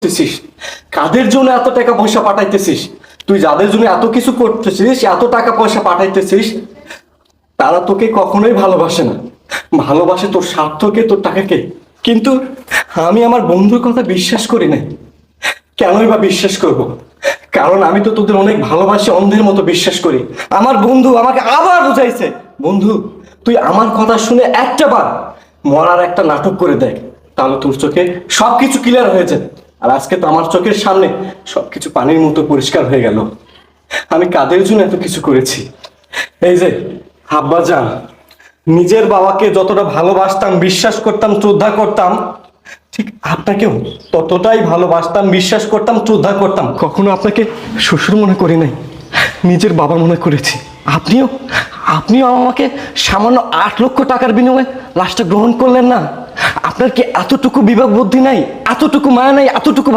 করতেছিস? কাদের জন্য এত টাকা পয়সা পাঠাইতেছিস? তুই যাদের জন্য এত কিছু করতেছিস, এত টাকা পয়সা পাঠাইতেছিস, তারা তোকে কখনোই ভালোবাসে না। ভালোবাসে তোর স্বার্থকে, তোর টাকাকে। কিন্তু আমি আমার বন্ধুর কথা বিশ্বাস করি না। কেনই বা বিশ্বাস করব? কারণ আমি তো তোদের অনেক ভালোবাসি, অন্ধের মতো বিশ্বাস করি। আমার বন্ধু আমাকে আবার বুঝাইছে, বন্ধু তুই আমার কথা শুনে একটা বার মরার একটা নাটক করে দেখ, তাহলে তোর চোখে সবকিছু ক্লিয়ার হয়ে যায়। আর আজকে তো আমার চোখের সামনে সবকিছু পানির মতো পরিষ্কার হয়ে গেল। আমি কাদের জন্য এত কিছু করেছি। এই যে আব্বাজান, নিজের বাবাকে যতটা ভালোবাসতাম, বিশ্বাস করতাম, শ্রদ্ধা করতাম, ঠিক আপনাকেও ততটাই ভালোবাসতাম, বিশ্বাস করতাম, শ্রদ্ধা করতাম। কখনো আপনাকে শ্বশুর মনে করি নাই, নিজের বাবা মনে করেছি। আপনিও আপনিও আমাকে সামান্য 8 লক্ষ টাকার বিনিময়ে লাশটা গ্রহণ করলেন না। আপনার কি এতটুকু বিবেক বুদ্ধি নাই, এতটুকু মায়া নাই, এতটুকু